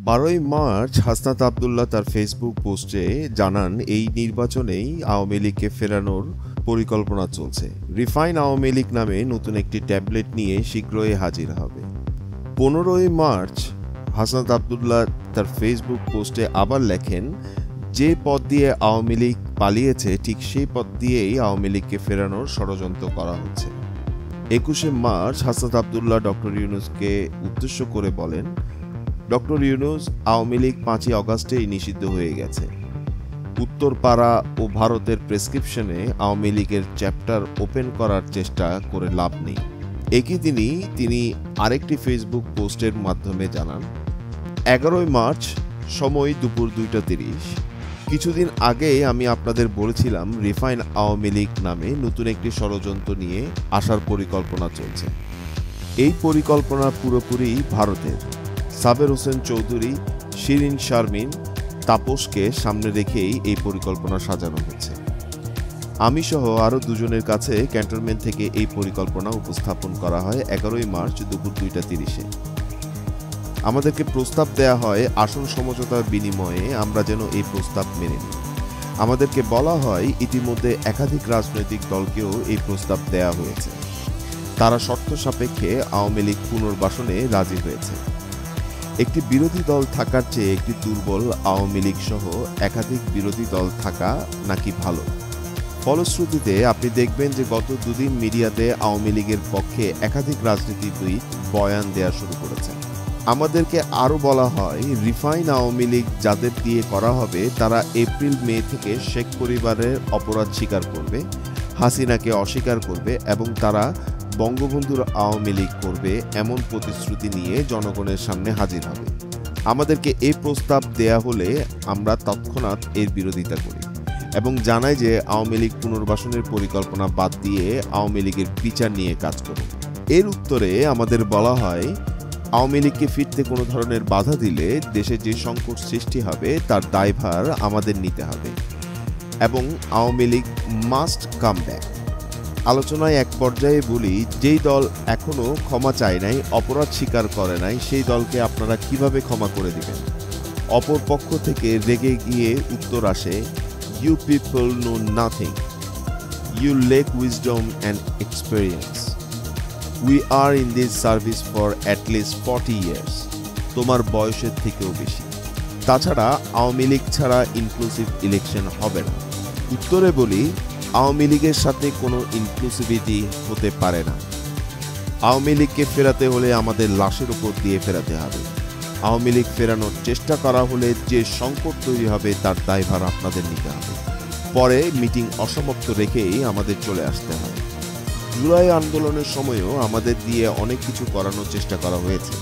12ই March Hasnat Abdullah তার Facebook পোস্টে জানান এই নির্বাচনেই আওয়ামী লীগকে ফেরানোর পরিকল্পনা চলছে। রিফাইন আওয়ামী লীগ নামে নতুন একটি ট্যাবলেট নিয়ে শীঘ্রই হাজির হবে। 15ই মার্চ হাসনাত আবদুল্লাহ তার ফেসবুক পোস্টে আবার লেখেন, যে পথ দিয়ে আওয়ামী লীগ পালিয়েছে ঠিক সেই পথ দিয়েই আওয়ামী লীগকে ফেরানোর ষড়যন্ত্র করা হচ্ছে। 21শে মার্চ হাসনাত আবদুল্লাহ ডক্টর ইউনূসকে উদ্দেশ্য করে বলেন, ডক্টর ইউনূস, আওয়ামী লীগ 5ই অগাস্টেই নিষিদ্ধ হয়ে গেছে। উত্তরপাড়া ও ভারতের প্রেসক্রিপশনে আওয়ামী লীগের চ্যাপ্টার ওপেন করার চেষ্টা করে লাভ নেই। একই দিনই তিনি আরেকটি ফেসবুক পোস্টের মাধ্যমে জানান, 11ই মার্চ, সময় দুপুর 2টা 30। কিছুদিন আগে আমি আপনাদের বলেছিলাম রিফাইন আওয়ামী লীগ নামে নতুন একটি ষড়যন্ত্র নিয়ে আসার পরিকল্পনা চলছে। এই পরিকল্পনা পুরোপুরি ভারতের। সাবের হোসেন চৌধুরী, শিরিন শারমিন, তাপসকে সামনে রেখেই এই পরিকল্পনা সাজানো হচ্ছে। আমি সহ আরও দুজনের কাছে ক্যান্টনমেন্ট থেকে এই পরিকল্পনা উপস্থাপন করা হয় 11ই মার্চ দুপুর 2টা 30-এ। আমাদেরকে প্রস্তাব দেয়া হয় আসন সমঝোতার বিনিময়ে আমরা যেন এই প্রস্তাব মেনে নিই। আমাদেরকে বলা হয় ইতিমধ্যে একাধিক রাজনৈতিক দলকেও এই প্রস্তাব দেয়া হয়েছে। তারা শর্ত সাপেক্ষে আওয়ামী লীগ পুনর্বাসনে রাজি হয়েছে। একটি বিরোধী দল থাকার চেয়ে একটি দুর্বল আওয়ামী লীগ সহ একাধিক বিরোধী দল থাকা নাকি ভালো। ফলশ্রুতিতে আপনি দেখবেন যে গত দুদিন মিডিয়াতে আওয়ামী লীগের পক্ষে একাধিক রাজনীতিবিদ বয়ান দেয়া শুরু করেছে। আমাদেরকে আরও বলা হয় রিফাইন আওয়ামী লীগ যাদের দিয়ে করা হবে তারা এপ্রিল-মে থেকে শেখ পরিবারের অপরাধ স্বীকার করবে, হাসিনাকে অস্বীকার করবে এবং তারা বঙ্গবন্ধুর আওয়ামী লীগ করবে এমন প্রতিশ্রুতি নিয়ে জনগণের সামনে হাজির হবে। আমাদেরকে এই প্রস্তাব দেয়া হলে আমরা তৎক্ষণাৎ এর বিরোধিতা করি এবং জানাই যে আওয়ামী লীগ পুনর্বাসনের পরিকল্পনা বাদ দিয়ে আওয়ামী লীগের বিচার নিয়ে কাজ করুন। এর উত্তরে আমাদের বলা হয় আওয়ামী লীগকে ফিরতে কোনো ধরনের বাধা দিলে দেশে যে সংকট সৃষ্টি হবে তার দায়ভার আমাদের নিতে হবে এবং Awami League must come back. আলোচনায় এক পর্যায়ে বলি, যেই দল এখনো ক্ষমা চায় নাই, অপরাধ স্বীকার করে নাই, সেই দলকে আপনারা কিভাবে ক্ষমা করে দিবেন? অপর পক্ষ থেকে রেগে গিয়ে উত্তর আসে, you people know nothing, you lack wisdom and experience, we are in this service for at least 40 years, তোমার বয়সের থেকেও বেশি। তাছাড়া আওয়ামী লীগ ছাড়া ইনক্লুসিভ ইলেকশন হবে না। উত্তরে বলি, আওয়ামী লীগের সাথে কোনো ইনক্লুসিভিটি হতে পারে না। আওয়ামী লীগকে ফেরাতে হলে আমাদের লাশের উপর দিয়ে ফেরাতে হবে। আওয়ামী লীগ ফেরানোর চেষ্টা করা হলে যে সংকট তৈরি হবে তার দায়ভার আপনাদের নিতে হবে। পরে মিটিং অসমাপ্ত রেখেই আমাদের চলে আসতে হয়। জুলাই আন্দোলনের সময়ও আমাদের দিয়ে অনেক কিছু করানোর চেষ্টা করা হয়েছে।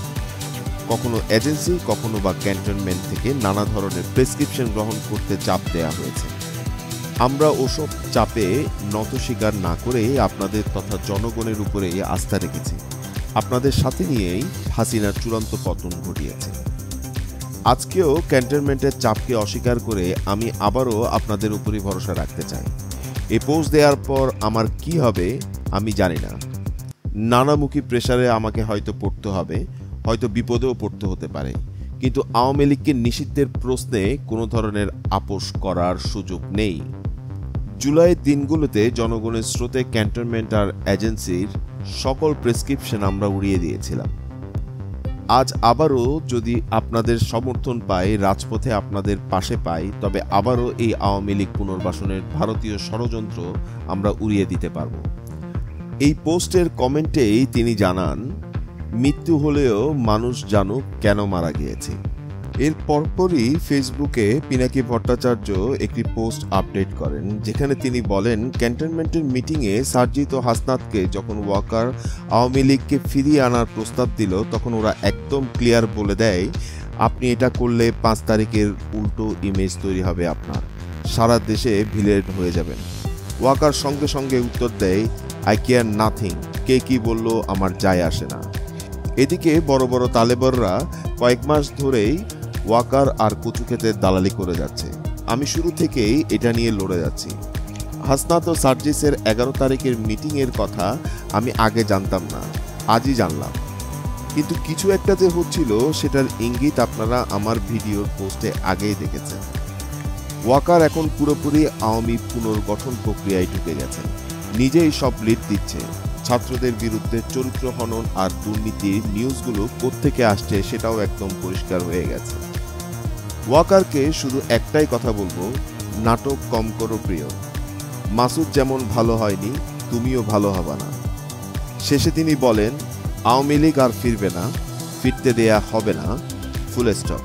কখনো এজেন্সি, কখনো বা ক্যান্টনমেন্ট থেকে নানা ধরনের প্রেসক্রিপশন গ্রহণ করতে চাপ দেয়া হয়েছে। আমরা ওসব চাপে নত স্বীকার না করে আপনাদের তথা জনগণের উপরে আস্থা রেখেছি। আপনাদের সাথে নিয়েই হাসিনার চূড়ান্ত পতন ঘটিয়েছে। আজকেও ক্যান্টনমেন্টের চাপকে অস্বীকার করে আমি আবারও আপনাদের উপরই ভরসা রাখতে চাই। এই পোস্ট দেওয়ার পর আমার কি হবে আমি জানি না। নানামুখী প্রেসারে আমাকে হয়তো পড়তে হবে, হয়তো বিপদেও পড়তে হতে পারে, কিন্তু আওয়ামী লীগকে নিষিদ্ধের প্রশ্নে কোনো ধরনের আপোষ করার সুযোগ নেই। জুলাইয়ের দিনগুলোতে জনগণের স্রোতে ক্যান্টনমেন্ট আর এজেন্সির সকল প্রেসক্রিপশন আমরা উড়িয়ে দিয়েছিলাম। আজ আবারও যদি আপনাদের সমর্থন পাই, রাজপথে আপনাদের পাশে পাই, তবে আবারও এই আওয়ামী লীগ পুনর্বাসনের ভারতীয় ষড়যন্ত্র আমরা উড়িয়ে দিতে পারব। এই পোস্টের কমেন্টেই তিনি জানান, মৃত্যু হলেও মানুষ জানুক কেন মারা গিয়েছে। এর পরপরই ফেসবুকে পিনাকি ভট্টাচার্য একটি পোস্ট আপডেট করেন, যেখানে তিনি বলেন, ক্যান্টনমেন্টের মিটিংয়ে সার্জিত ও হাসনাতকে যখন ওয়াকার আওয়ামী লীগকে ফিরিয়ে আনার প্রস্তাব দিল তখন ওরা একদম ক্লিয়ার বলে দেয়, আপনি এটা করলে 5 তারিখের উল্টো ইমেজ তৈরি হবে আপনার, সারা দেশে ভিলেন হয়ে যাবেন। ওয়াকার সঙ্গে সঙ্গে উত্তর দেয়, আই কেয়ার নাথিং, কে কি বলল আমার যায় আসে না। এদিকে বড় বড় তালেবানরা কয়েক মাস ধরেই ওয়াকার আর কচু ক্ষেতের দালালি করে যাচ্ছে। আমি শুরু থেকেই এটা নিয়ে লড়ে যাচ্ছি। হাসনাত ও সার্জিসের 11 তারিখের মিটিংয়ের কথা আমি আগে জানতাম না, আজই জানলাম। কিন্তু কিছু একটা যে হচ্ছিল সেটার ইঙ্গিত আপনারা আমার ভিডিওর পোস্টে আগেই দেখেছেন। ওয়াকার এখন পুরোপুরি আওয়ামী পুনর্গঠন প্রক্রিয়ায় ঢুকে গেছে, নিজেই সব লিড দিচ্ছে। ছাত্রদের বিরুদ্ধে চরিত্র হনন আর দুর্নীতির নিউজগুলো কোত্থেকে আসছে সেটাও একদম পরিষ্কার হয়ে গেছে। ওয়াকারকে শুধু একটাই কথা বলবো, নাটক কম করো প্রিয়। মাসুদ যেমন ভালো হয়নি, তুমিও ভালো হবে না। শেষে তিনি বলেন, আওয়ামী লীগ আর ফিরবে না, ফিরতে দেয়া হবে না, ফুল স্টপ।